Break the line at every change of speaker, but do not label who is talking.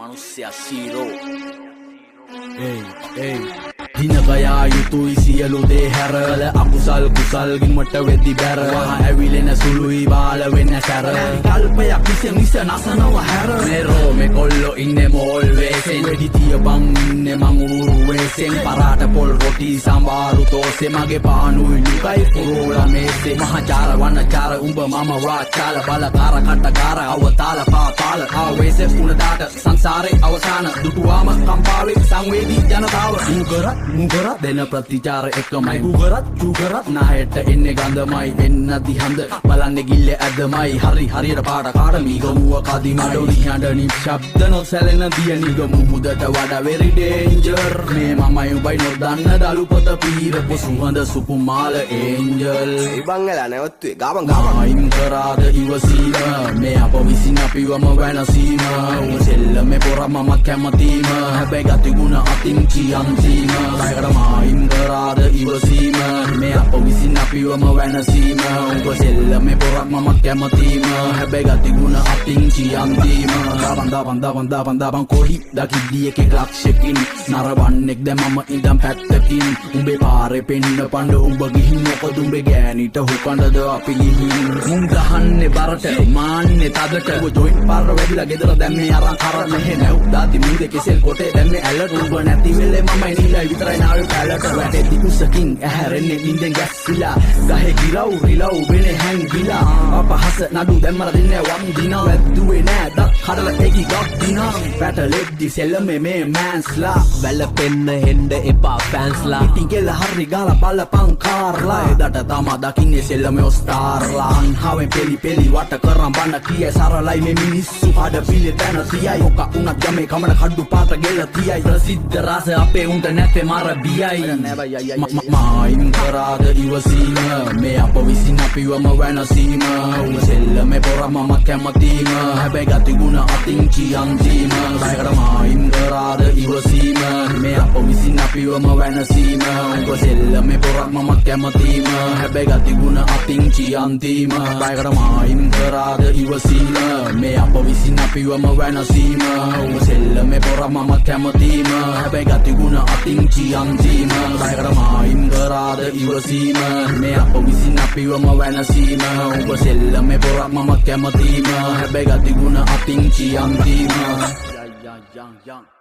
Manusia zero.
Hey. Hinagaya yutui siyalu de herala akusal kusal gimata weddi bera waha ඇවිලෙන සුළුයි බාල වෙන්න සැර කල්පයක් විස නසනවා හැර මෙරෝ මේ කොල්ලෝ ඉන්නේ මෝල් වේසෙන් වෙඩි තියපන් ඉන්නේ මං ඌරු වේසෙන් පරාට පොල් රොටි සම්බාරු තෝසේ මගේ පානුයි ලුකයි පුරෝලා මේසේ මහචාර වනචාර උඹ මම රාචාල බලකාර කට්ටකාර අවතාල පාතාල ආවේසේ පුණදාට සංසාරේ අවසාන දුටුවාම කම්පාවේ සංවේදී ජනතාව මුගරත් දෙන ප්‍රතිචාර එකමයි උගරත් නායට එන්නේ ගඳමයි එන්න දිහඳ බලන්නේ ගිල්ල ඇදමයි හරියට පාට කාට මීගමුව කදි මඩොලි හඬ නිශ්ශබ්ද නොසැලෙන දිය නිගමු මුදට වඩා very danger මේ මමයි උඹයි නොදන්න දලු පොත පීරපු සුවඳ සුකුමාල angel
ඉබංගලා නැවතුවේ ගාබන්
අයින් කරාද ඉවසීම මේ අප විසින් අපිවම වෙනසීම උඹ සෙල්ලමේ පොර මම කැමතිම හැබැයි ගතිගුණ අතින් කියන්සීම අයින් කරාද ඉවසීම මේ අප විසින් අපිවම වෙනසීම උඹ සෙල්ලමේ පොර මම කැමතිම හැබැයි ගතිගුණ අතින් කියන්සීම දබන් කොඩි දකිද්දී එකෙක් ලක්ෂකින් නරවන්නෙක් දැන් මම ඉඳන් පැත්තකින් උඹේ පාරේ පෙන්න පඬ උඹ ගිහින් මොකද උඹේ ගෑනිට හුකඬද අපි ගිහින් මුන් ගහන්නේ බරට මාන්නේ තදට උඹ ජොයින්ට් පාර වැඩිලා ගෙදර දැන් මේ අරන් කරන්න මෙහෙ නැව් දාති මුදේ කෙසෙල් කොටේ දැන් මේ ඇලට උඹ නැති වෙලේ මමයි නිලයි විතරයි නාවේ පැලට වැටෙද්දි කුසකින් ඇහැරෙන්නේ නිින්දෙන් ගැස්සිලා ගහේ ගිරව් රිලව් වෙනේ හැංගිලා අපහස නඩු දැම්මර දෙන්නේ වම් දිනා වැද්දුවේ නෑ දත් කඩලා එගි ගක් දිනා පැටලෙද්දි සෙල්ලමේ මේ මෑන්ස්ලා
වැලපෙන්න හෙන්න එපා ෆෑන්ස්ලා
ඉතින් ගෙල හරි ගාලා බලපං කාර්ලා එදට තමා දකින්නේ සෙල්ලමේ ඔස්ටාර්ලා අන්හාවෙන් පෙලි වට කරන් බන්න කියේ සරලයි මේ මිනිස්සු හඩ පිළි තැන තියයි මොක උනක් ගමේ කමන කඩු පාට ගෙල තියයි ප්‍රසිද්ධ රස අපේ උන්ට නැතේ මර බියයි මයින් කරාද ඉවසීම මේ අප විසින් අපිවම වෙනසීම උඹ සෙල්ලමේ පොර මම කැමතිම හැබැයි ගතිගුණ අතින් කියන්සීම මයින් කරාද ඉවසීම මේ අප විසින් අපිවම වෙනසීම උඹ සෙල්ලමේ පොර මම කැමතිම හැබැයි ගතිගුණ අතින් කියන්සීම මයින් කරාද ඉවසීම මේ අප විසින් අපිවම වෙනසීම උඹ සෙල්ලමේ පොර මම කැමතිම හැබැයි ගතිගුණ අතින් කියන්සීම මයින් කරාද ඉවසීම මේ අප විසින් අපිවම වෙනසීම උඹ සෙල්ලමේ පොර මම කැමතිම හැබැයි ගතිගුණ අතින් කියන්සීම
young